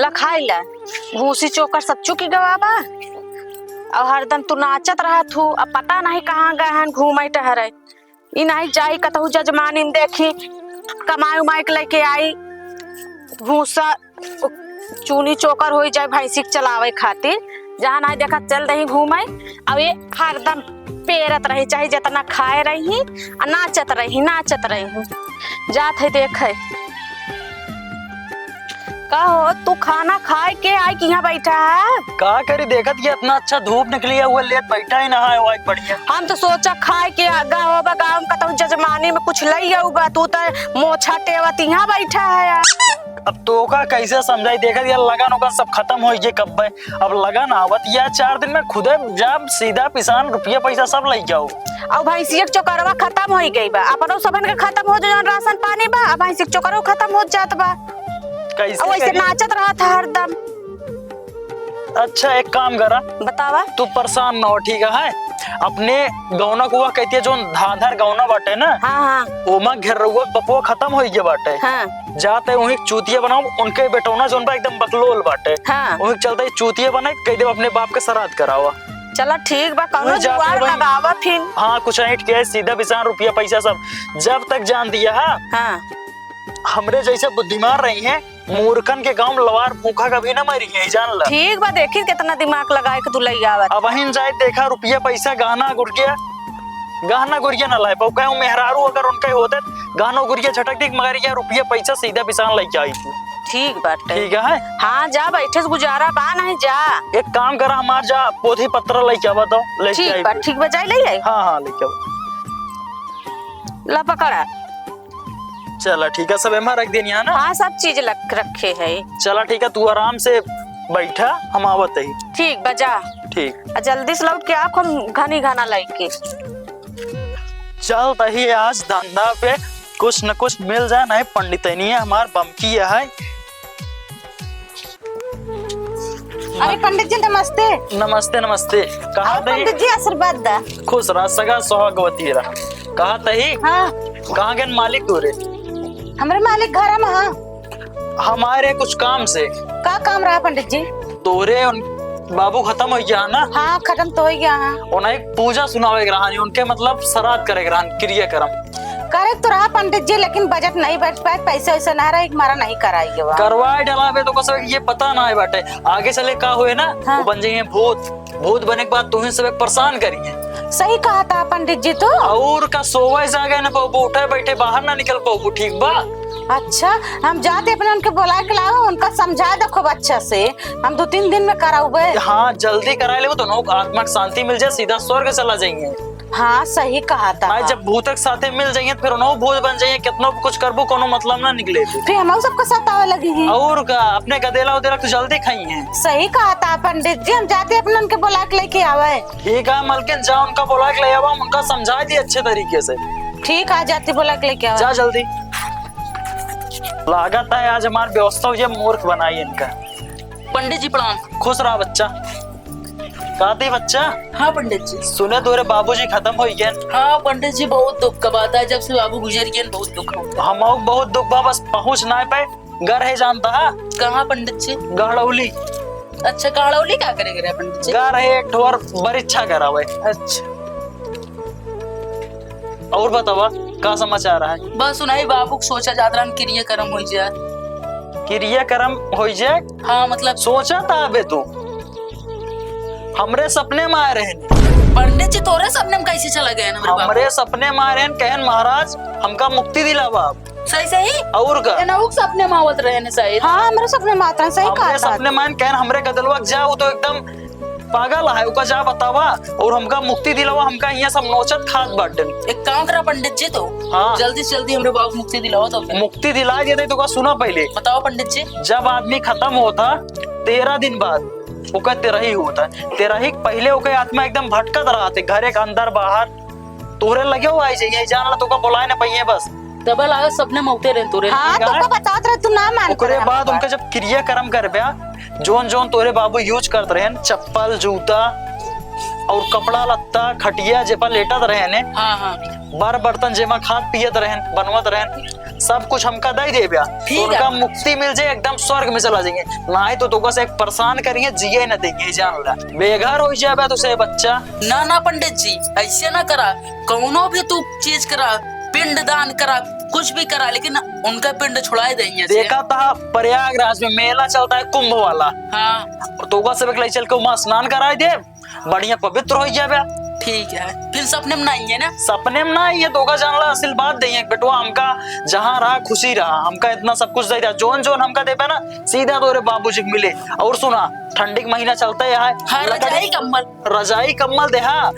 लखाई ला भूसी चोकर सब चुकी गवाबा और हरदम तू नाचत रहत हूँ। अब पता नहीं कहाँ गए हैं घूमे टहरे। ई नहीं जाई कतहु जजमानी में देखी कमाई उमाई के लेके आई भूसा चूनी चोकर हो जाए भैंसी चलावे खातिर। जहाँ नहीं देखा चल रही घूमे अब ये हरदम पेरत रही चाहे जितना खाए रही नाचत रही जात है देखे का हो तू खाना खाए के आई कि यहाँ बैठा है का करी देखत ये इतना अच्छा धूप निकली है, हुआ लेट बैठा ही नहा हुआ बढ़िया। हम तो सोचा खाए के गाँव का तो जजमानी में कुछ लई होगा तू तो मोछा टेवत यहाँ बैठा है यार। अब तो का कैसे समझाई देखत यार लगन होगा सब खत्म हो गए कब अब लगन आवत या 4 दिन में खुदे जब सीधा पिसान रुपया पैसा सब ले जाओ। अब भैंसिया चोकरवा खत्म हो गई बा अपनो सबन के खत्म हो जाए राशन पानी बा अब भैंसिया चोकरवा खत्म हो जात बा कैसे वैसे नाचत रहा था हरदम। अच्छा एक काम करा बतावा तू परेशान न हो ठीक है। अपने गौना कुआ कहती है जो धाधर गौना बाटे ना हाँ ओमा घेर रहुआ पपुआ खत्म हो गया बाटे हाँ जाते वही चूतिया बनाओ उनके बेटौना जो एकदम बकलोल बाटे हाँ वही चलते चूतिया बनाए कह दे अपने बाप के श्राद्ध करावा। चला ठीक बा कौनो जुगाड़ लगावा फिर। हाँ कुछ ऐंठ के सीधा पिसान रुपया पैसा सब जब तक जान दिया हाँ हमरे जैसे बुद्धिमान रही है मूर्खन के गांव लवार भूखा कभी ना मरी है जान ला। ठीक बा देखी कितना दिमाग लगाए के तू लई आवत। अब वहीं जाए देखा रुपया पैसा गहना गुड़िया ना लाए पाऊ कहीं मेहरारू अगर उनके होते गहना गुड़िया झटक दी मगर या रुपया पैसा सीधा पिसान लेके आई तू। ठीक बाटे ठीक है हाँ जा बैठे से गुजारा बा नहीं जा। एक काम करा हमार जा पोथी पत्र लेके आवा तो लेके आई। ठीक बा जाई ले आई। हाँ लेके आवा ला पकड़ा चला ठीक है सब एमा रख देनी है ना। हाँ सब चीज रखे है। चला ठीक है तू आराम से बैठा हम आवत ही। ठीक बजा ठीक जल्दी से लौट के आप हम घनी घना लेके चल तही आज धंधा पे कुछ न कुछ मिल जाए नहीं पंडितनी है हमार बमकी है। अरे पंडित जी नमस्ते। नमस्ते नमस्ते कहा पंडित जी आशीर्वाद दा। खुश रहा सगा सुहागवती रहा कहा तही। हाँ कहाँ गए मालिक तोरे। हमारे मालिक घर में हाँ। हमारे कुछ काम से का काम रहा पंडित जी। तोरे बाबू खत्म हो गया ना। हाँ खत्म तो हो गया हाँ। उन्हें एक पूजा सुनावे रहा उनके मतलब श्राद्ध करे रहा क्रियाक्रम करे तो रहा पंडित जी लेकिन बजट नहीं बैठ पाए पैसा वैसा ना रहा हमारा नहीं कराई करवाए डलावे तो कसो ये पता ना है बाटे आगे चले का हुए ना हाँ। वो बन जाइए भूत बने के बाद तुम्हें सब परेशान करिए। सही कहा था पंडित जी तो और का सोवा जा गए ना पाऊ उठे बैठे बाहर ना निकल पाऊ ठीक बा। अच्छा हम जाते अपने उनके बुला के लाओ उनका समझा दो खूब अच्छा से हम 2-3 दिन में कराओगे। हाँ जल्दी करा ले तो आत्मा की शांति मिल जाए सीधा स्वर्ग चला जाएंगे। हाँ सही कहा था। जब भूतक साथे मिल जाइए फिर उन्होंने भूत बन जाइए कितना कुछ करबो कोनो मतलब ना निकले फिर हम सबको साथ आवे लगी हैं। और का अपने गदेला उदेला तो जल्दी खाई है। सही कहा था पंडित जी हम जाते अपने उनके बुला के लेके आवे। ठीक है मलकिन जा उनका बुला के ले आवा उनका समझा दी अच्छे तरीके से। ठीक आ जाती बुला के लेके आवे। जा जल्दी लागत है आज हमारी व्यवस्था हुई मूर्ख बनाई इनका। पंडित जी प्रणाम। खुश रहा बच्चा कहती बच्चा। हाँ पंडित जी सुने तोरे बाबूजी खत्म हो गए। हाँ पंडित जी बहुत दुख का बात है जब से बाबू गुजर गए बहुत दुख होता। हम बहुत दुख बा बस पहुंच ना पाए घर है जानता है कहाँ पंडित जी। गढ़ौली। अच्छा गढ़ौली क्या करेंगे पंडित जी। घर है एक ठोर परीक्षा करावे। अच्छा और बतावा का समाचार है। बस सुनाई बाबू सोचा जादरान क्रियाक्रम हो जाए। क्रियाक्रम हो जाए। हाँ मतलब सोचा था अबे तू हमरे सपने में आए रहे। पंडित जी तोरे सपने में कैसे चला गए हमरे सपने में आए रहे कहन महाराज हमका मुक्ति दिलावा। सही सही और का सपने में आवत रहे सही। हाँ हमारे सपने में आता सही कहा। सपने में कहन हमरे गदलवा जाओ तो एकदम पागल है उका जा बतावा और हमका मुक्ति दिलावा हमका यहाँ सब नोचत खात बाटे। एक काम करा पंडित जी तो हाँ जल्दी से जल्दी हमरे बाबू मुक्ति दिलाओ तो मुक्ति दिला देते तो का सुना पहले बताओ पंडित जी। जब आदमी खत्म होता 13 दिन बाद ओका तेरही होता तेरही पहले ओके आत्मा एकदम भटकत रहा थे घरे के अंदर बाहर तोरे लगे हो आई जाइए जान ला तो का बुलाए ना पहिए बस डबल आगे सपने में उठे रहे तोरे। हाँ तो को बतात रहे तू ना मान। ओकरे बाद उनका जब क्रियाक्रम करबे जोन जोन तोरे बाबू यूज करते रहे चप्पल जूता और कपड़ा लत्ता खटिया जेपा लेटत रहे ने, हाँ हाँ बार बर्तन जेमा खात पियत रहन बनवत रहन, सब कुछ हमका दे दे ब्या। ठीक है। उनका मुक्ति मिल जाए, एकदम स्वर्ग में चला जाएंगे। ना ही तो तुमको से एक परेशान करेंगे, जिए न देंगे, जान ला। बेघर हो जाए तुझसे बच्चा। ना पंडित जी, ऐसे ना करा। कौनो भी तू चीज करा, पिंड दान करा, कुछ भी करा, लेकिन उनका पिंड छुड़ाए देंगे। देखा था प्रयागराज में मेला चलता है कुंभ वाला, हाँ तो सब चल के वहां स्नान कराए दे, बढ़िया पवित्र हो जाए। ठीक है, फिर सपने में नहीं ना? सपने में ना ये दोगा जान ला, असल बात देंगे बेटवा। हमका जहाँ रहा खुशी रहा, हमका इतना सब कुछ दे दिया। जोन जोन हमका दे पे ना, सीधा तोरे बाबूजी को मिले। और सुना, ठंडी का महीना चलता है, हाँ, रजाई कम्बल। रजाई कम्बल दे। हाँ,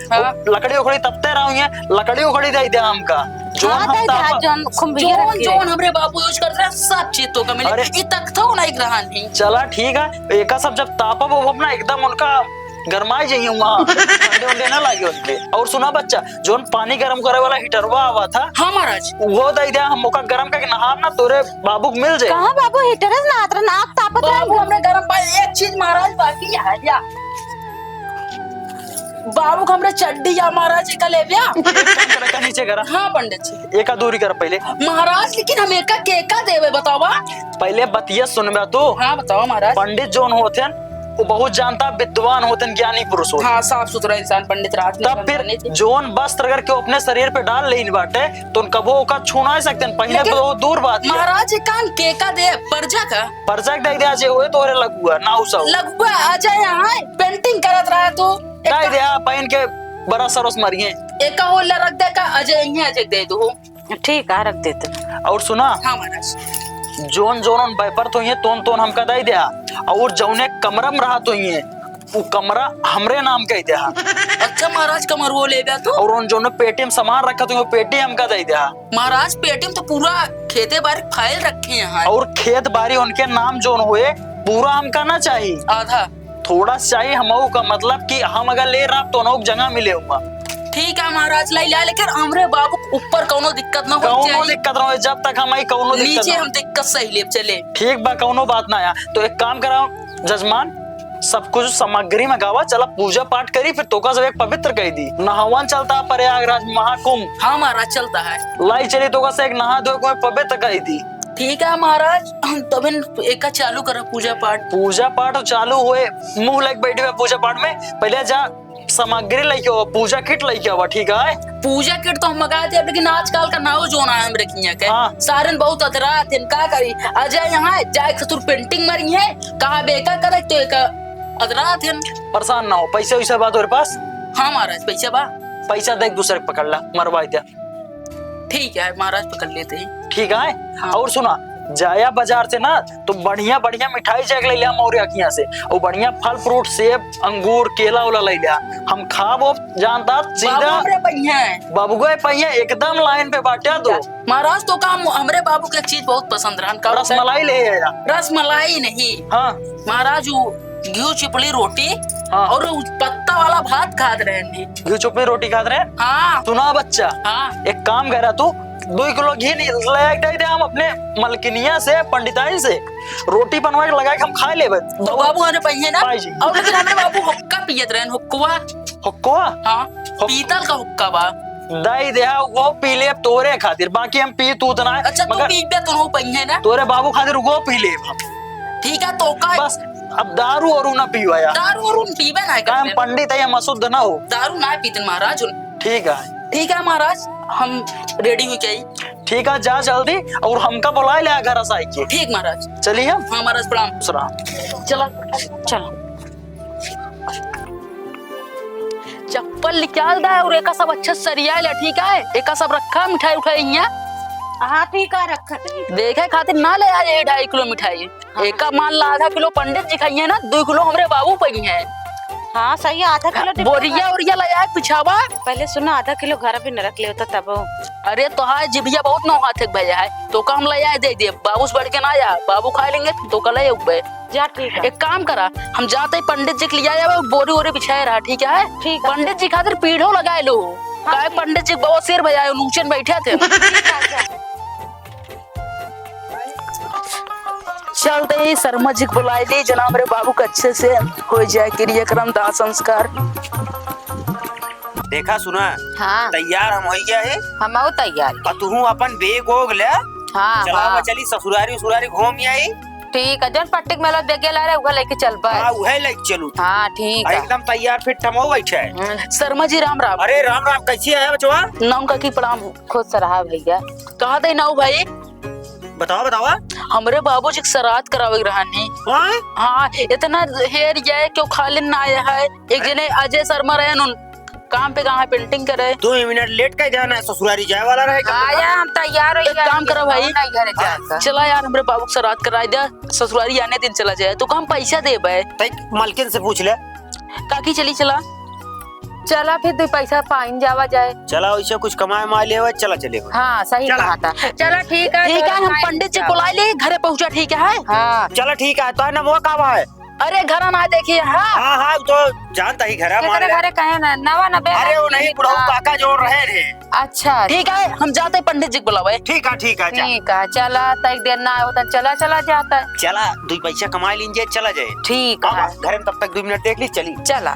लकड़ी उखड़ी तपते रहो, लकड़ी उखड़ी दे दिया हमका। जोन जोन हमरे बाबू यूज करते हैं, सब चीज तो का मिले। ये तक तो ना एक रहा नहीं। चला ठीक है, एक सब जब तापब वो अपना एकदम उनका गरमाई जाइए वहाँ, ठंडे उंडे ना लगे उनके। और सुना बच्चा, जोन पानी गर्म करे वाला हीटरवा आवा था, हाँ महाराज, वो दे दिया हम। मौका गर्म करके नहा ना, तोरे बाबू को मिल जाए। कहाँ बाबू हीटर है ना, आतरा नाक तापत रहा। बाबू हमने गर्म पानी। एक चीज महाराज बाकी है या बाबू को हमने चड्डी या महाराज का ले लिया। का नीचे करा। हाँ पंडित जी, एका दूरी कर पहले महाराज। लेकिन हम एका केका देवे बताओ। पहले बतिया सुनबा तो। हाँ बताओ महाराज। पंडित जोन होते हैं वो बहुत जानता, विद्वान होते हैं, ज्ञानी पुरुष होते हैं। हाँ, साफ सुथरा इंसान पंडित राज। तब फिर जोन वस्त्र अगर के अपने शरीर पे डाल लेन बाटे, तो उनका वो का छूना ही सकते हैं। पहले तो दूर बात है। महाराज कान केका दे पर्जा का पर्जा दे दिया जे होए तोरे लगुआ ना उसा लगुआ आ जाए यहाँ पेंटिंग करत रहा तो दे दिया पहन के बड़ा सरोस मरिए। एका होला रख दे का अजय यहाँ अजय दे दो। ठीक है, रख देते। और सुना, हाँ महाराज, जोन जोन बैपर तो ये तोन तोन हमका दे दिया। और जौने कमरा में रहा तो ये वो कमरा हमरे नाम कह दिया। अच्छा महाराज, कमर वो ले गया तो। और उन जो पेटी में सामान रखा तो पेटी हमका दे दिया। महाराज पेटी में तो पूरा खेते बारी फाइल रखे हैं। और खेत बारी उनके नाम जोन हुए पूरा हमका ना चाहिए, आधा थोड़ा चाहिए। हम का मतलब कि हम अगर ले रहा तो नौक जगह मिले हुआ। ठीक है महाराज, लाई ला, लेकिन हमरे बाबू ऊपर कोनो दिक्कत ना हो। कोनो दिक्कत ना हो, जब तक हमारी कोनो दिक्कत नीचे हम दिक्कत सही ले चले। ठीक बा, कोनो बात ना आया तो एक काम कराओ जजमान, सब कुछ सामग्री में गावा, चला पूजा पाठ करी, फिर तो का सब एक पवित्र कह दी। नहावन चलता प्रयागराज महाकुंभ। हाँ महाराज चलता है। लाई चली तो का से एक नहा धो को पवित्र कह दी। ठीक है महाराज, हम तब एक चालू करो पूजा पाठ। पूजा पाठ चालू हुए, मुंह लग बैठे हुए पूजा पाठ में। पहले जा सामग्री लेके हो, पूजा किट लेके हो, ठीक है? पूजा किट तो हम मंगाए थे, लेकिन आजकल का नाव जो ना हम रखिए के। हाँ। सारन बहुत अधरा थे, का करी अजय यहाँ जाए खतुर पेंटिंग मरी है, कहा बेका करे तो एक अधरा थे। परेशान ना हो, पैसे वैसे बात तेरे पास? हाँ महाराज, पैसा बा। पैसा देख दूसरे पकड़ ला, मरवा दिया। ठीक है महाराज, पकड़ लेते हैं। ठीक है। हाँ। और सुना, जाया बाजार से ना तो बढ़िया बढ़िया मिठाई चेक ले लिया मौर्य अखियां से, और बढ़िया फल फ्रूट सेब अंगूर केला उला ले लिया। हम खाबो जानता सीधा बाबू गए पहिया एकदम लाइन पे बांटा दो। महाराज तो काम हमरे बाबू के चीज बहुत पसंद रहा। रसमलाई ले आया। रसमलाई नहीं। हाँ महाराज, घी चिपड़ी रोटी। हाँ। और पत्ता वाला भात खाते रहे। घी चुपड़ी रोटी खाते रहे। हाँ। सुना बच्चा, हाँ। एक काम करा तू, 2 किलो घी ले हम अपने मलकिनिया से पंडिताई से रोटी बनवा के लगा के हम खा ले। तो बाबू हमारे पहिए ना। पाई जी। और लेकिन हमारे बाबू हुक्का पियत रहे। हुक्का हुक्का? हाँ, पीतल का हुक्का बा। दई दे वो पी ले तोरे खातिर, बाकी हम पी तू तना। अच्छा तो पी पे तो पहिए ना, तोरे बाबू खातिर वो पी ले। ठीक है तो का बस अब दारू और ना पीवाया। दारू और पीबे ना काम पंडित है, मसूद ना हो। दारू ना पीते महाराज। ठीक है। ठीक है महाराज, हम रेडी हुई क्या? ठीक है, जा जल्दी, और हमका बुला ले घर साई के। ठीक महाराज, चलिए। हाँ महाराज प्रणाम। चलो चलो। चप्पल निकाल दे और एक सब अच्छा सरिया ले, ठीक है? एक सब रखा मिठाई उठाई यहाँ। हाँ ठीक है, रखा देखे खातिर ना ले आए 2.5 किलो मिठाई। एक मान ला आधा किलो पंडित जी खाइए ना, 2 किलो हमरे बाबू पई है। हाँ सही है, आधा किलो बोरिया उरिया ले आए पिछावा। पहले सुना, आधा किलो घर पे न रख ले होता तब। अरे तो हाय जिभिया बहुत नौ हाथ भैया है, तो काम ले आए दे दिए। बाबू से बढ़ के ना आया, बाबू खा लेंगे तो कल जा। ठीक है, एक काम करा, हम जाते ही पंडित जी के लिए आया, बोरी वोरी बिछाए रहा, ठीक है? ठीक है। पंडित जी खातिर पीढ़ो लगाए लो। काय पंडित जी बहुत शेर बजाए, नीचे बैठे थे। चलते ही शर्मा जी को बुलाए दी, जना मेरे बाबू को अच्छे से हो जाए क्रियाक्रम दाह संस्कार। देखा सुना हाँ तैयार हम हो गया है। हम आओ तैयार। और तू अपन बेग ओग ले हाँ चला हाँ चली ससुरारी उसुरारी घूम आई। ठीक है, जन पट्टिक मेला बेगे ला रहे उगा लेके चल पाए। हाँ वही ले चलू। हाँ ठीक है। एकदम तैयार फिट हम हो बैठे है। शर्मा जी राम राम। अरे राम राम कैसी है बचवा? नाम का की प्रणाम। खुश रहा भैया। कहा थे नाऊ भाई बताओ बताओ। हमरे बाबूजी के श्राद्ध करावे रहनी। हाँ? हाँ इतना हेर जाए क्यों खाली ना आया है। एक जने अजय शर्मा रहे उन काम पे कहा है पेंटिंग करे। 2 मिनट लेट कर जाना है ससुरारी जाए वाला रहे। आया हम तैयार हो एक काम करो भाई। घर जाकर चला यार हमरे बाबू के श्राद्ध करा दिया ससुरारी आने दिन चला जाए तो कम पैसा दे भाई। मालकिन से पूछ ले। काकी चली चला चला फिर 2 पैसा पाइन जावा जाए। चला वैसे कुछ कमाए मार ले चला चले। हाँ सही चला। कहा था। चला ठीक है। ठीक है हम पंडित जी बुला ले घरे पहुंचा ठीक है। हाँ चला ठीक है। तो है ना वो कब है? अरे घर ना देखिए। हाँ हाँ हाँ तो जानता ही घर है घरे घरे कहे ना नवा नबे। अरे वो नहीं बुढ़ऊ काका जो रहे रे। अच्छा ठीक है हम जाते पंडित जी को बुलावे। ठीक है ठीक है। ठीक है चला तक देर ना होता चला चला जाता है। चला 2 पैसा कमा लीजिए चला जाए। ठीक है घर में तब तक 2 मिनट देख ली चली। चला।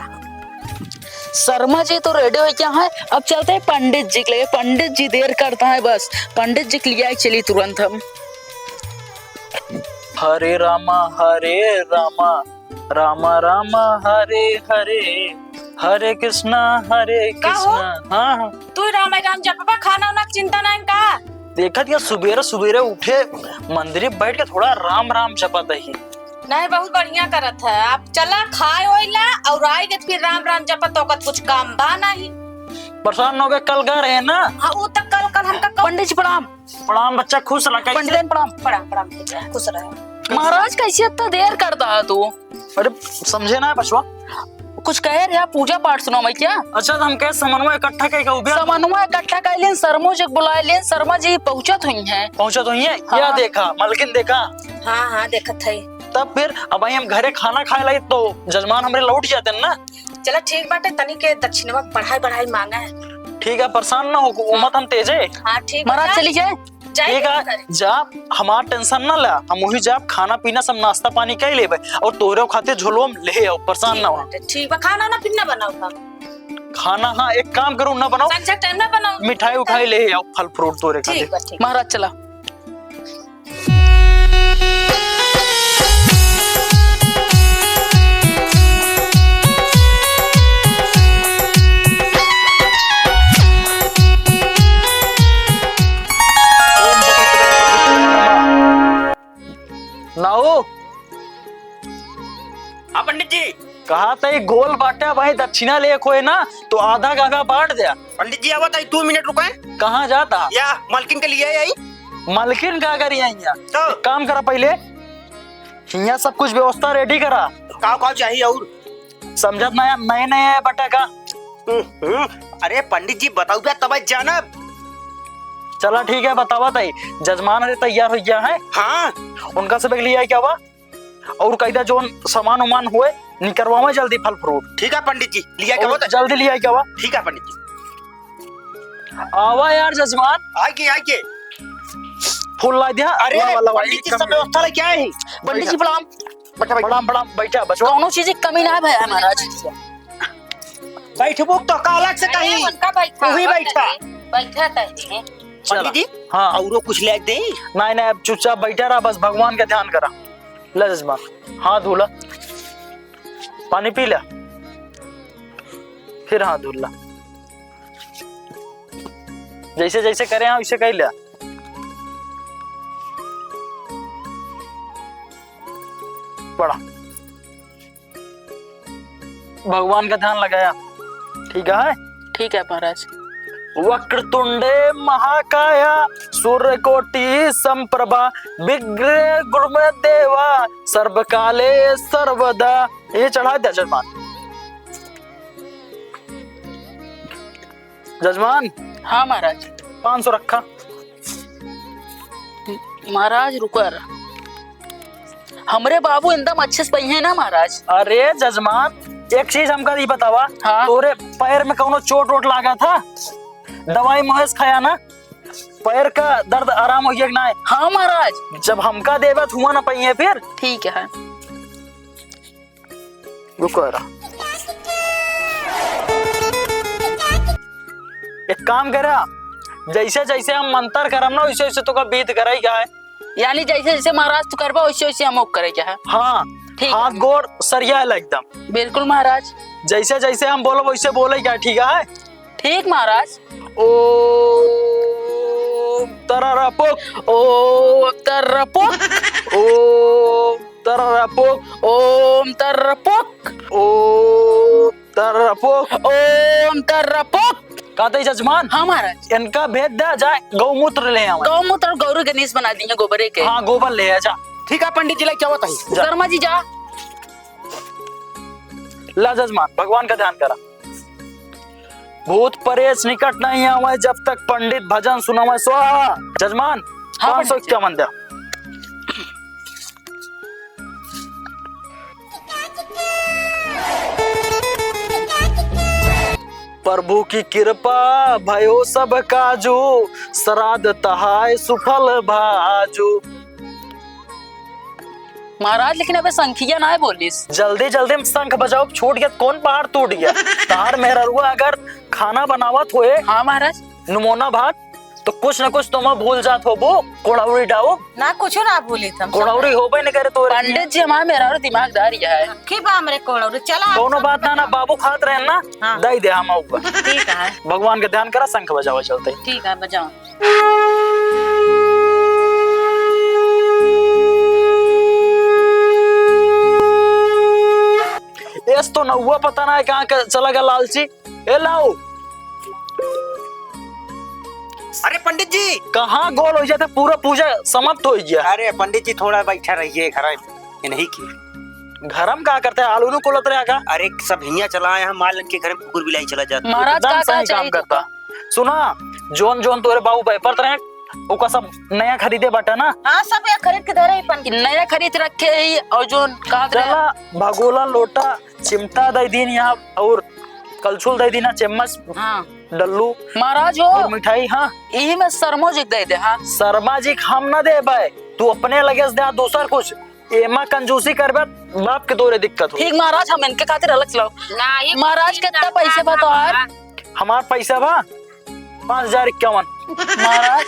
शर्मा जी तो रेडी हो क्या है। अब चलते हैं पंडित जी के लिए। पंडित जी देर करता है बस पंडित जी के लिए चली तुरंत हम। हरे रामा रामा रामा हरे हरे हरे कृष्णा कृष्णा। हाँ हाँ तू राम जपा खाना उना चिंता नहीं का। देखा दिया सुबेरे सुबेरे उठे मंदिर में बैठ के थोड़ा राम राम जपत ही। नहीं बहुत बढ़िया करत है। आप चला खाए ओइला और आएगे फिर राम राम जपत तो कुछ काम बा नहीं। परेशान हो गए कल गए रहे ना। हाँ वो तक कल हमका पंडित जी प्रणाम। प्रणाम बच्चा खुश रहा। पंडित प्रणाम। प्रणाम खुश रहे। महाराज कैसे इतना देर करता है तू। अरे समझे ना बचवा कुछ कहे रे पूजा पाठ सुनो मैं क्या। अच्छा तो हम कहे समन्वय इकट्ठा कह समन्वय इकट्ठा कर लें शर्मो जी बुलाए लें। शर्मा जी पहुंचत हुई हैं। पहुंचा तो ही है। हाँ। या देखा मलकिन देखा। हाँ हाँ देखत है। तब फिर अब हम घरे खाना खाए लाई तो जजमान हमरे लौट जाते ना। चला ठीक बाटे तनी के दक्षिणवा बढ़ाई मांगा है। ठीक है परेशान ना हो उमत हम तेजे। हाँ ठीक महाराज चली जाए। ठीक है जा हमार टेंशन ना ला। हम वही जा खाना पीना सब नाश्ता पानी कर लेबे और तोरे खातिर झोलो ले आओ परेशान ना हो। ठीक है खाना ना फिर ना बनाओ खाना। हाँ एक काम करो ना बनाओ संजय टाइम ना बनाओ। मिठाई उठाई ले आओ फल फ्रूट तोरे खातिर। ठीक है ठीक। महाराज चला। नाओ हाँ पंडित जी। कहा था गोल बांटा भाई दक्षिणा ले खोए ना तो आधा गागा बांट दिया। पंडित जी आवा था 2 मिनट रुके। कहाँ जाता या मालकिन के लिए आई। मालकिन का करी यहाँ तो काम करा पहले यहाँ सब कुछ व्यवस्था रेडी करा। का चाहिए और समझत ना नए नए बटा का। अरे पंडित जी बताओ तब जाना। चला ठीक है बतावा तई जजमान अरे तैयार हो गया है। हाँ उनका सब लिया क्या हुआ और कैदा जो सामान उमान हुए निकलवा जल्दी फल फ्रूट। ठीक है पंडित जी लिया क्या होता। जल्दी लिया क्या हुआ। ठीक है पंडित जी। आवा यार जजमान आके फूल ला दिया। अरे पंडित जी सब व्यवस्था क्या है। पंडित जी प्रणाम। प्रणाम प्रणाम बैठा बचवा। कौनो चीज की कमी ना है महाराज। बैठबो तो का अलग से कहीं वही बैठा पंडित जी। हाँ औरो कुछ ले दे। नहीं नहीं अब चुपचाप बैठा रहा बस भगवान का ध्यान करा। ले जजमान हाथ धोला पानी पी ला फिर हाथ धुला जैसे जैसे करे हैं वैसे कर लिया। पड़ा भगवान का ध्यान लगाया। ठीक है ठीक है महाराज। वक्रतुंडे महाकाया सूर्यकोटि संप्रभा विग्रह गुरुदेवा सर्वकाले सर्वदा। ये चढ़ा दिया जजमान। जजमान हाँ महाराज। 500 रखा। महाराज रुकर हमरे बाबू एकदम अच्छे से पहिए ना महाराज। अरे जजमान एक चीज हमका ये बतावा। हाँ? तोरे पैर में कौनो चोट वोट लागा था दवाई महेश खाया ना पैर का दर्द आराम हो गया कि ना। हाँ महाराज। जब हमका देवत हुआ ना पहिए फिर ठीक है। रुको एक काम करा, जैसे जैसे हम मंत्र करम ना वैसे वैसे तो का बीत करे क्या है। यानी जैसे जैसे महाराज तू करबा वैसे वैसे हम करे क्या है। हाँ ठीक हाथ गोड़ सरिया एकदम। बिल्कुल महाराज। जैसे जैसे हम बोलो वैसे बोले क्या, ठीक है। ठीक महाराज। ओम तररपुक ओम तरपुक ओम तररपुक ओम तरपुक ओम तररपुक। ओम तरपुक। कहते जजमान, हाँ महाराज। इनका भेद दे जाए, गौमूत्र ले आवे। गौमूत्र और गौरी गणेश बना दिए गोबरे के। हाँ गोबर ले आ जा। ठीक है पंडित जी, क्या होता है? शर्मा जी जा। ला जजमान, भगवान का ध्यान करा। भूत परेश निकट नहीं आवे जब तक पंडित भजन सुनावे। स्वाहा। जजमान हाँ, 551 दे। प्रभु की कृपा भयो सब काजू, श्राद्ध तहाय सुफल भाजू। महाराज लेकिन अबे संखिया ना है बोलिस। जल्दी जल्दी में शंख बजाओ, छूट गया कौन पहाड़ टूट गया। तार मेरा रुआ अगर खाना बनावत होए हाँ महाराज। नमोना भात तो कुछ न कुछ तुम भूल जात हो। वो कोड़ाउरी डाओ ना कुछ ना भूली तुम कोड़ाउरी हो भाई न करे तो। पंडित जी हमारा मेरा और दिमागदार यह है। की बा हमरे कोड़ौरी चला। दोनों बात ना बाबू खात रहे ना। हाँ। दई दे हम आऊंगा। ठीक है भगवान का ध्यान करा, शंख बजावा चलते। ठीक है बजाओ। एस तो न हुआ पता ना है कहाँ चला गया लालची। ए लाओ। अरे पंडित जी। कहाँ गोल हो जाता, पूरा पूजा समाप्त हो गया। अरे पंडित जी थोड़ा बैठा रहिए, घर ये नहीं की घरम का करते हैं, आलू नु कोलत रहा का। अरे सब हिया चला है, हम मालन के घर में कुकुर बिलाई चला जाता। महाराज एकदम का सही काम चाहिए करता। सुना, जोन जोन तोरे बाबू बेपरत रहे ओका सब नया खरीदे बाटा ना। हाँ सब ये खरीद के धरे ही पंडित। नया खरीद रखे ही और जो कहा चला भगोला लोटा चिमटा दे दीन यहाँ और कलछुल दे दीना, चम्मच हाँ डल्लू महाराज और हो मिठाई। हाँ यही में सरमो जी दे दे। हाँ शर्मा जी हम ना दे भाई, तू अपने लगे से दे दूसर कुछ। एमा कंजूसी करबे बाप के तोरे दिक्कत हो। ठीक महाराज, हम इनके खातिर अलग चलाओ। नहीं महाराज कितना पैसे बताओ यार। हमार पैसा बा 5051। महाराज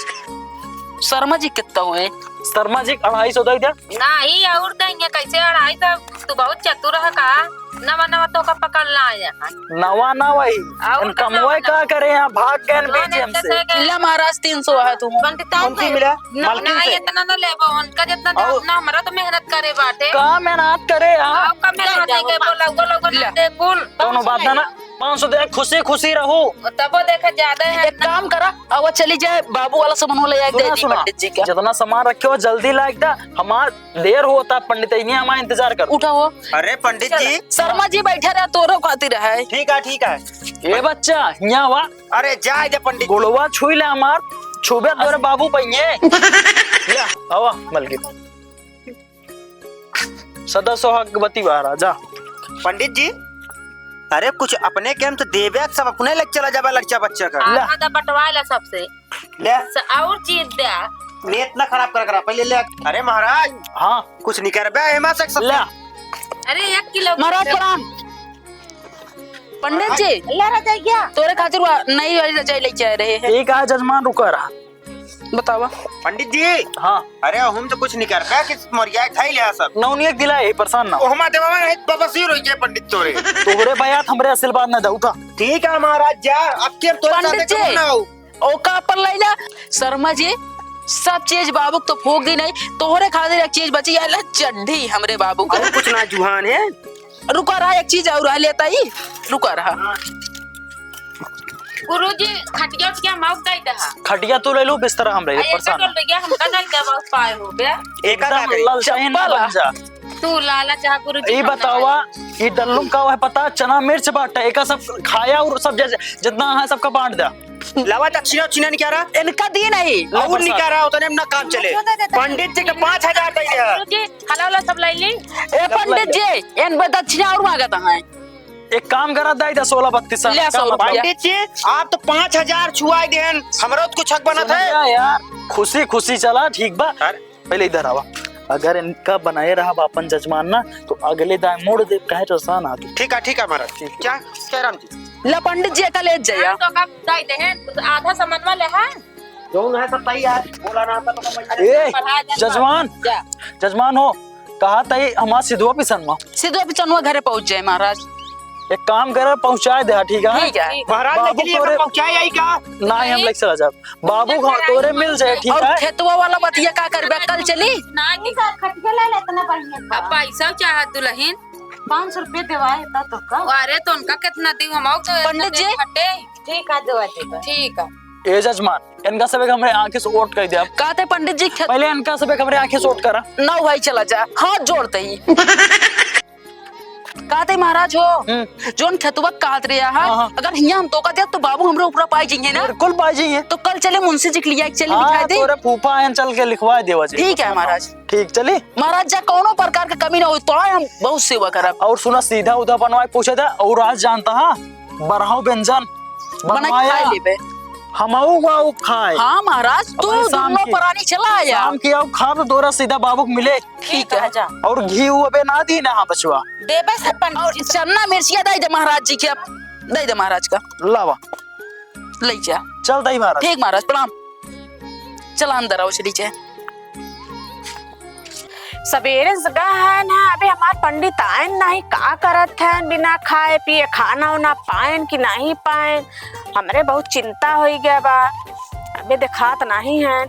शर्मा जी कितना हुए? शर्मा जी 250 दे दिया। नहीं और देंगे कैसे 250? तू बहुत चतुर है का। नवा नवा तो का पकड़ना है। नवा ना वही और कमवाए का करे यहाँ, भाग गए बीजेम से। ला महाराज 300 है तुम। कौन सी मिला? मालकिन नहीं से। इतना ना लेबो, उनका जितना और- अपना हमारा तो मेहनत करे बाटे। का मेहनत करे यहाँ। आपका मेहनत नहीं के बोला लोगों ला। दे कुल दोनों बात ना 500 दे, खुशी खुशी रहो। तबो देखा ज्यादा है। एक काम करा, अब चली जाए बाबू वाला सामान ले जाए दे सुना दी सुना, पंडित जी का। जितना सामान रखे हो जल्दी लायक था, हमार देर होता पंडित नहीं हमारा इंतजार कर। उठाओ। अरे पंडित जी। शर्मा जी बैठे रहे तोरो खातिर है। ठीक है ठीक है। ये बच्चा यहाँ वा अरे जाए दे पंडित जी। गुड़वा छुई ले हमार छुबे तोरे बाबू पहिए। या आवा मलकी सदस्य हक बती बारा जा। पंडित जी अरे कुछ अपने के हम तो देवे, सब अपने लग चला जाबा लड़का बच्चा का। आधा बंटवा ला सबसे ले और चीज दे। नेत ना खराब कर पहले ले। अरे महाराज हाँ कुछ नहीं कर बे हेमा से सब। ले अरे 1 किलो महाराज प्रणाम। पंडित जी ला रजाइया। तोरे खातिर नई वाली रजाई ले जा रहे हैं। एक आज जजमान रुका रहा। बतावा। पंडित जी हाँ अरे हम तो कुछ नहीं कर बे कि मरिया खाई ले सब। नौनिया दिला है, परेशान ना हो। ओ हमा देवा है बाबा सिर हो गए पंडित तोरे। तोहरे बयात हमरे आशीर्वाद न दऊ था। ठीक है महाराज जा, अब के तोरे पंडित साथे जी। कौन ना हो। ओका पर ले जा। शर्मा जी सब चीज बाबू तो फूक दी नहीं, तोहरे खातिर एक चीज बची है चड्ढी हमरे बाबू और कुछ ना जुहान है। का। रुका रहा एक चीज और लेता ही रुका रहा। गुरुजी खटिया क्या माउक दई दहा। खटिया तू ले लो, बिस्तर हमरे ऐसा परेशान कर ले गया हमका दई दे बहुत पाए हो गया। एक आधा एकदम करी। ललचाइन चप्पल बन जा। तू लाला चाह गुरुजी। ये बतावा ये डल्लू का है पता, चना मिर्च बांटा एका सब खाया और सब जितना है सबका बांट दिया। लावा दक्षिणा उक्षिणा नहीं क्या रहा। इनका दी नहीं। और नहीं क्या रहा उतने अपना काम चले। पंडित जी का 5000 दे दिया। गुरुजी हलावला सब लाई ली। ए पंडित जी इन दक्षिणा और मांगता है। एक काम करा दाई 16-32 ले 100 रुपया। पंडित जी आप तो 5000 छुआई देन, हमरो तो कुछ हक बनत है। यार खुशी खुशी चला ठीक बा। पहले इधर आवा, अगर इनका बनाए रहा बापन जजमान ना तो अगले दाएं मोड़ दे कहे तो आसान आगे। ठीक है महाराज। क्या क्या राम जी। ला पंडित जी का ले जाया तो का दई दे हैं आधा सामान ले है जोन है सब तैयार बोला ना था तो ए जजमान जजमान हो कहा तई हमार सिधुआ पिसन में सीधे पिछनवा घरे पहुंच जाए महाराज। एक काम करे पहुंचाए दे ठीक है ठीक है। महाराज बाबू लेकिन ये तोरे- पहुंचाए आई का ना ही हम लेके चला जाब बाबू घर तोरे मिल जाए ठीक और है। खेतवा वाला बतिया का करबे कल चली ना की खटिया ले ले इतना बढ़िया अब पैसा चाहत दुल्हन 500 रुपये देवाए तो का अरे तो उनका कितना दी हम तो पंडित जी। ठीक है देवा देवा ठीक है ए जजमान इनका सब हमरे आंखें से ओट कर दिया कहते पंडित जी खेत पहले इनका सब हमरे आंखें से ओट करा नौ भाई चला जा हाथ जोड़ते ही कहते महाराज हो जोन खेतवा काट रिया है हाँ। अगर हिया हम तो का दिया तो बाबू हमरे ऊपर पाई जाएंगे ना बिल्कुल बाजी है तो कल चले मुंशी जी के लिए चले हाँ, लिखाई दे। तोरे फूफा आयन चल के लिखवा देवा जी ठीक है महाराज। ठीक चली महाराज जा कोनो प्रकार का कमी ना हो तो हम बहुत सेवा करब। और सुना सीधा उधर बनवाए पूछे था और आज जानता हाँ बरहाव व्यंजन बना के खाए लेबे। हमाऊ गाँव खाए हाँ महाराज तू अपने शाम दोनों की- परानी चला आया। शाम की आओ खा तो दोरा सीधा बाबू को मिले ठीक है जा और घी अबे ना दी ना हाँ बचवा देबे से और चन्ना मिर्चिया दे दे महाराज जी के अब दे दे महाराज का लावा ले जा। चल दई महाराज ठीक महाराज प्रणाम। चला अंदर आओ श्री जी। सवेरे जगह है ना अभी हमार पंडित आए नहीं का करत है बिना खाए पिए खाना उना पाएन कि नहीं पाएन हमरे बहुत चिंता हो गया बा अबे दिखात नहीं है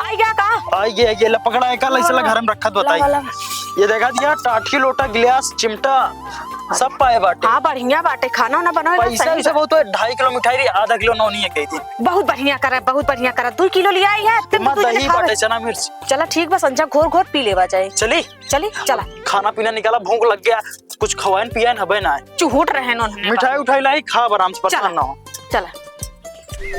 आई गया का आइए ये पकड़ा है कल ऐसे घर में रखत बताई ये देखा दिया टाटकी लोटा गिलास चिमटा सब पाए बाटे हाँ बढ़िया बाटे खाना ना बनाओ पैसा इसे बहुत 2.5 किलो मिठाई रही आधा किलो नौनी है गई थी बहुत बढ़िया करा 2 किलो लिया आई है ते मत तू दही खा बाटे ले। चना मिर्च चला ठीक बस अंजा घोर घोर पी लेवा जाए चली चली चला खाना पीना निकाला भूख लग गया कुछ खवाइन पियान हबे ना चूहूट रहे उन्होंने मिठाई उठाई लाई खा आराम से परेशान ना हो चला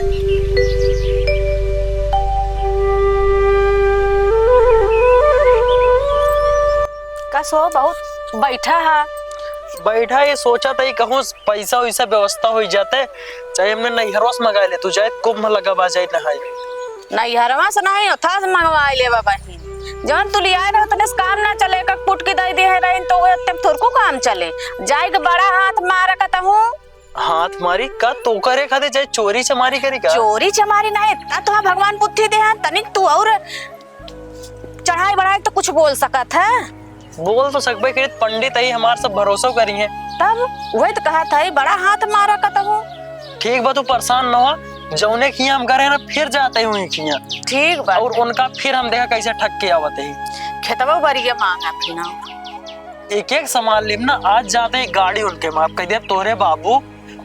कसो बहुत बैठा है बैठा ये सोचा था कहूँ पैसा वैसा व्यवस्था हो जाते चाहे हमने नैहरों से मंगा ले तू जाए कुंभ लगा बा जाए नहाई नहीं हरवा से नहीं होता मंगवा ले बाबा जौन तू लिया रहो तने काम ना चले का पुट के दे दे है तो तब थोरको काम चले जाए के बड़ा हाथ मार का हूँ हाथ मारी का तो करे खाते चाहे चोरी चमारी करी का चोरी चमारी नहीं तो भगवान बुद्धि दे हैं तनिक तू और चढ़ाई बढ़ाई तो कुछ बोल सकत है बोल तो सकबे करी पंडित आई हमार सब भरोसा करी है तब वही तो कहा था बड़ा हाथ मारा का हूँ ठीक बा तू परेशान न हो जौने किया हम करे ना फिर जाते हुए किया ठीक बा और उनका फिर हम देखा कैसे ठग के आवते ही खेतवा बढ़िया मांगा फिर ना एक एक सामान लिम ना आज जाते हैं गाड़ी उनके में आप कह दिया तोरे बाबू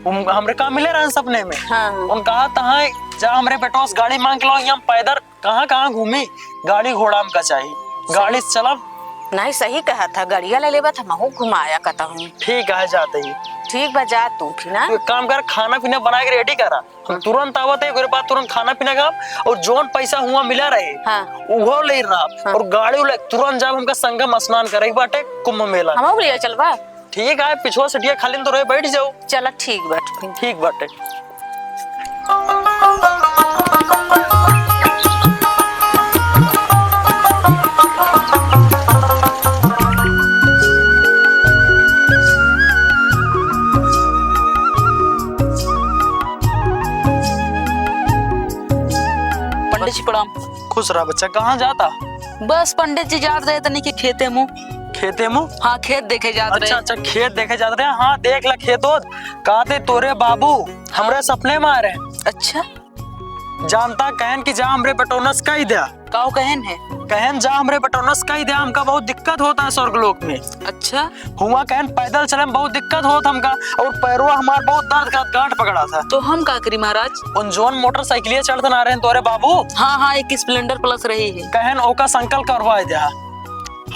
हमरे कहा मिले रहे सपने में हाँ उन कहा तहा जा हमरे बेटो गाड़ी मांग लो हम पैदल कहाँ घूमी गाड़ी घोड़ा हमका चाहिए गाड़ी से चला नहीं सही कहा था गड़िया ले लेबा था महू घुमाया कहता हूँ ठीक है जाते ही ठीक बा जा तू फिर ना तू एक काम कर खाना पीना बना के रेडी करा हम तुरंत आवत है बाद तुरंत खाना पीना खा और जोन पैसा हुआ मिला रहे हाँ वो ले रहा और गाड़ी ले तुरंत जब हमका संगम स्नान करे बाटे कुंभ मेला हम लिया चलवा ठीक है पिछुआ सटिया खाली तो रहे बैठ जाओ चला ठीक बाट फिर ठीक बाटे पंडित जी प्रणाम। खुश रहा बच्चा कहाँ जाता बस पंडित जी जात रहे तनी के खेते मुँह। खेते मुँह हाँ खेत देखे जात अच्छा रहे। अच्छा खेत देखे जाते रहे हाँ देख ला खेतों कहते तोरे बाबू हमरे सपने में आ रहे अच्छा जानता कहन कि जा हमरे बटोनस का ही दिया काओ कहन है। कहन जा हमरे बटोनस का ही दिया हमका बहुत दिक्कत होता है स्वर्गलोक में अच्छा हुआ कहन पैदल चले में बहुत दिक्कत होता हमका और पैरवा हमार बहुत दर्द का गांठ पकड़ा था तो हम का करी महाराज। उन जोन मोटरसाइकिलिया चढ़ते ना रहे तोरे बाबू हाँ हाँ एक स्प्लेंडर प्लस रही है। कहन ओका संकल्प करवा दिया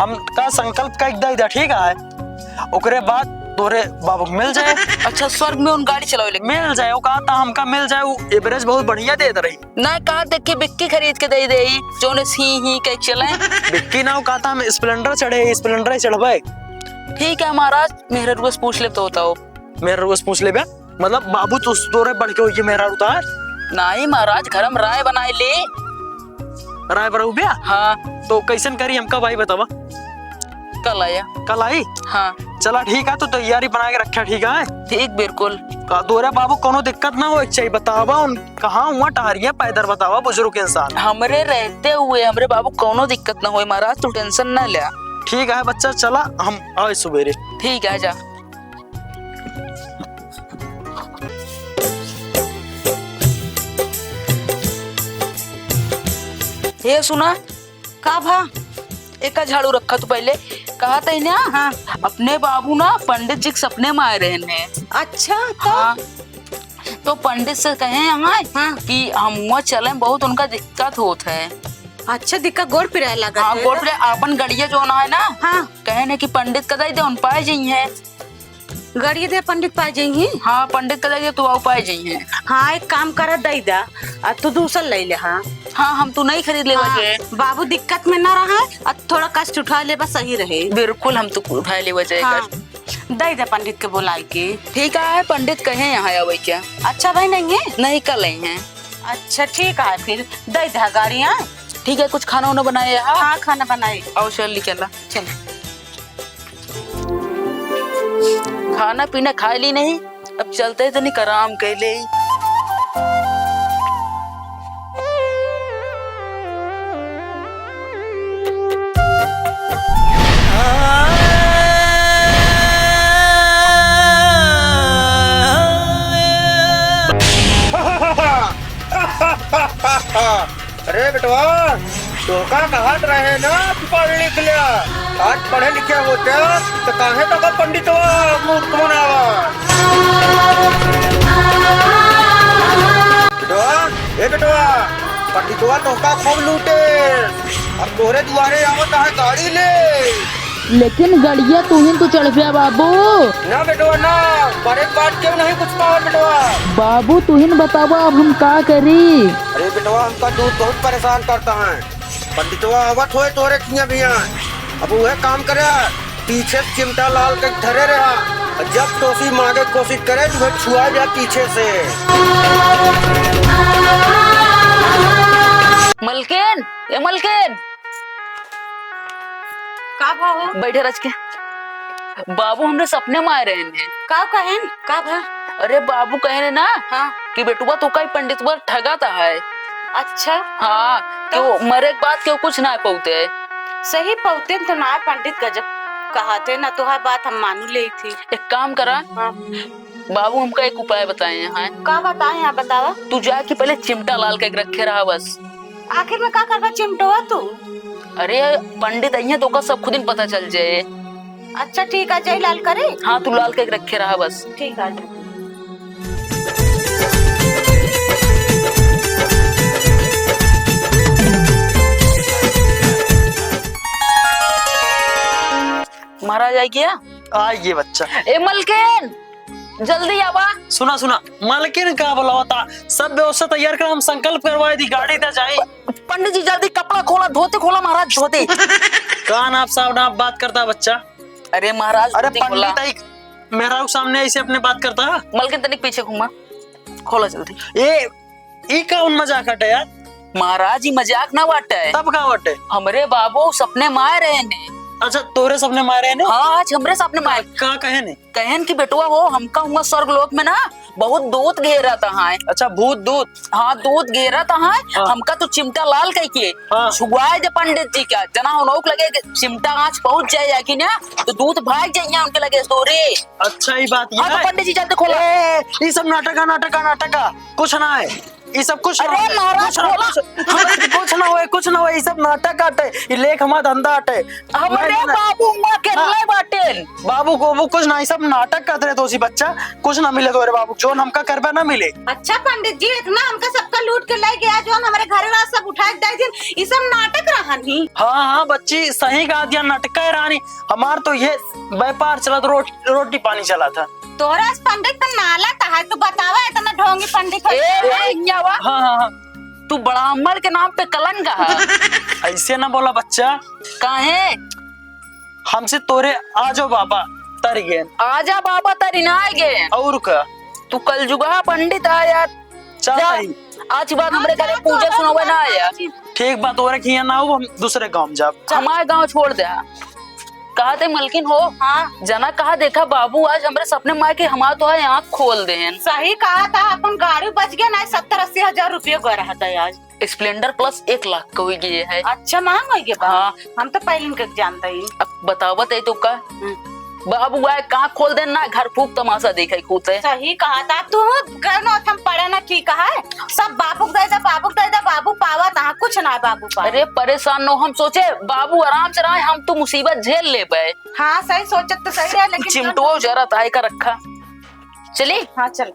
हम का संकल्प का दे दिया ठीक है ओकरे बाद तोरे बाबू को मिल जाए अच्छा स्वर्ग में उन गाड़ी चलावे लगे मिल जाए वो कहा था हमका मिल जाए वो एवरेज बहुत बढ़िया दे रही ना कहा देख के बिक्की खरीद के दे दे जो ने ही कह चले। बिक्की ना वो कहा था हम स्प्लेंडर चढ़े स्प्लेंडर चढ़वाए ठीक है महाराज मेरे रोज पूछ ले तो होता हो। मेरा रोज पूछ ले बे मतलब बाबू तो तोरे बढ़ के हुई मेरा उतार नहीं महाराज घर में राय बनाए ले। राय बरू बिया हाँ तो कैसन करी हमका भाई बतावा कल आया। कल आई? हाँ चला ठीक है, तो तैयारी बना के रखा ठीक है। ठीक बिल्कुल। का तोरे बाबू कोनो दिक्कत ना हो चाहिए, बतावा उन कहाँ हुआ टहरिया पैदल, बतावा बुजुर्ग इंसान। हमरे रहते हुए हमरे बाबू कोनो दिक्कत ना होए महाराज, तू टेंशन ना ले। ठीक है बच्चा, चला हम आए सुबेरे। ठीक है जा। ये सुना का भा? एक झाड़ू रखा तू पहले, कहा था ना। हाँ। अपने बाबू ना पंडित जी के सपने में आए रहे हैं। अच्छा तो हाँ तो पंडित से कहे यहाँ हाँ। कि हम वहाँ चले, बहुत उनका दिक्कत होता है। अच्छा दिक्कत गोड़ पिराए लगा। हाँ गोड़ पे अपन गड़िया जो ना है ना। हाँ कहे ने कि पंडित कदाई दे उन पाए जी है। गड़िए दे पंडित पा जाइए। हाँ पंडित कदाई दे तू आओ पाए जी है। हाँ एक काम कर दई दा, तू दूसर ले ले। हाँ हाँ हम तू नहीं खरीद ले हाँ, बचे। बाबू दिक्कत में ना रहा और थोड़ा कष्ट उठा ले बस सही रहे। बिल्कुल हम तो उठा ले बचे। हाँ, दई दे पंडित के बुलाई के। ठीक है पंडित कहे यहाँ आवे क्या। अच्छा भाई नहीं है? नहीं कल ही है। अच्छा ठीक है फिर दई दे गाड़ियाँ। ठीक है कुछ खाना वाना बनाए। हाँ खाना बनाए। आओ चल निकला। चल खाना पीना खा ली नहीं, अब चलते तो नहीं कराम के ले। अरे बेटवा, धोखा कहा रहे ना, पढ़ लिख लिया। आज पढ़े लिखे होते तो काहे तक पंडित मूर्ख बनावा। बेटवा ए बेटवा, पंडितवा धोखा खूब लूटे, अब तोरे दुआरे आवत है गाड़ी ले। लेकिन गड़िया तू ही तो चढ़ गया बाबू। ना बेटवा ना, बड़े बात क्यों नहीं कुछ पाओ बेटवा। बाबू तू ही बतावा अब हम का करी। अरे बेटवा हमका दूध बहुत परेशान करता है। पंडितवा आवत होए तोरे किया भी अब वह काम करे, पीछे चिमटा लाल के धरे रहा, जब टोसी मांगे कोशिश करे तो वह छुआ जा पीछे से। मलकिन ये मलकिन का भाव? बैठे रच के। बाबू हमने सपने में आए रहे हैं। का कहन का भा? अरे बाबू कहे रहे ना हाँ कि बेटुआ तो कई पंडित पर ठगाता है। अच्छा हाँ तो मरे के बाद क्यों कुछ ना पहुँचे। सही पहुँचे तो ना पंडित गजब कहते ना, तो बात हम मानू ले थी। एक काम करा, हाँ। बाबू हमका एक उपाय बताए हैं। का बताए यहाँ बतावा? तू जाके पहले चिमटा लाल के रखे रहा बस। आखिर में का करवा चिमटवा तू? अरे पंडित आई है तो का सब खुद ही पता चल जाए। अच्छा ठीक है, जय लाल करे। हाँ तू लाल के रखे रहा बस। ठीक है। महाराज आई गया। आइए बच्चा। ए मलकिन जल्दी आवा। सुना सुना, मालकिन का बोला होता, सब व्यवस्था तैयार कर, हम संकल्प करवाए थी गाड़ी तक जाए। पंडित जी जल्दी कपड़ा खोला, धोते खोला महाराज धोते। कान आप साहब ना बात करता बच्चा। अरे महाराज अरे धोते खोला। पंडित मेहरारू सामने ऐसे अपने बात करता है। मलकिन तनिक पीछे घूमा, खोला जल्दी। ये कौन मजाक हटे यार। महाराज ही मजाक ना बाटे। तब का हटे? हमरे बाबू सपने में आए रहे हैं। अच्छा तोरे सपने मारे हैं ने? हाँ आज हमरे सपने में आए। का कहे ने? कहन की बेटुआ हो हमका हुआ स्वर्ग लोक में ना बहुत दूध घेरा था। अच्छा भूत दूध? हाँ दूध घेरा था। हाँ। हमका तो चिमटा लाल कह के हाँ। छुआए दे पंडित जी का, जना होनोक लगे कि चिमटा आँच पहुंच जाए कि ना तो दूध भाग जाइए उनके लगे तोरे। अच्छा ये बात हाँ तो पंडित जी जल्दी खोला। ये सब नाटक कुछ ना है, ये सब कुछ अरे महाराज खोला। कुछ ना हुए, ये सब नाटक आटे, ये लेख हमारा धंधा आटे। हमरे बाबू माँ के ले बाटेन। बाबू को वो कुछ ना, ये सब नाटक करते रहे तो उसी बच्चा कुछ ना मिले तोरे बाबू, जो हमका करबा ना मिले। अच्छा पंडित जी इतना हमका सबका लूट के ले गया, जो हमारे घर वाला सब उठाए दे दिन, ये सब नाटक रहा नहीं। हाँ बच्ची सही कहा दिया, नाटक है रानी। हमार तो ये व्यापार चला तो रोटी पानी चला था। तोरा पंडित तो नाला है, तो बतावा इतना ढोंगी पंडित है। हाँ तू ब्राह्मण के नाम पे कलंक है। ऐसे ना बोला बच्चा। काहे? हमसे तोरे आजो बाबा तर गए। आजा बाबा तरी ना आए। और का तू कल जुगा पंडित आया। चल आज बात हमरे घरे पूजा सुनावे ना आया। ठीक बात हो रही है ना, हम दूसरे गांव जाब। हमारे गांव छोड़ दे। कहा थे मलकिन हो। हाँ जना कहा देखा बाबू आज हमारे सपने माँ के हमारा तो है आँख खोल दे। सही कहा था, अपन गाड़ी बच गया ना, 70-80 हजार रुपये गो रहा था आज। स्प्लेंडर प्लस 1 लाख का हुई गई है। अच्छा महंगा हो गया। हाँ। हम तो पहले इनके जानता ही। अब बतावत है तो का बाबू आए कहाँ खोल देना, घर फूक तमाशा देखे खुद है। सही कहा था तू, हम पढ़े ना ठीक है, सब बाबू दे दे बाबू पावा था, कुछ ना बाबू पावा। अरे परेशान नो, हम सोचे बाबू आराम से रहे, हम तो मुसीबत झेल ले पाए। हाँ सही सोचत तो सही है, लेकिन चिमटो जरा ताय का रखा। चली हाँ चल।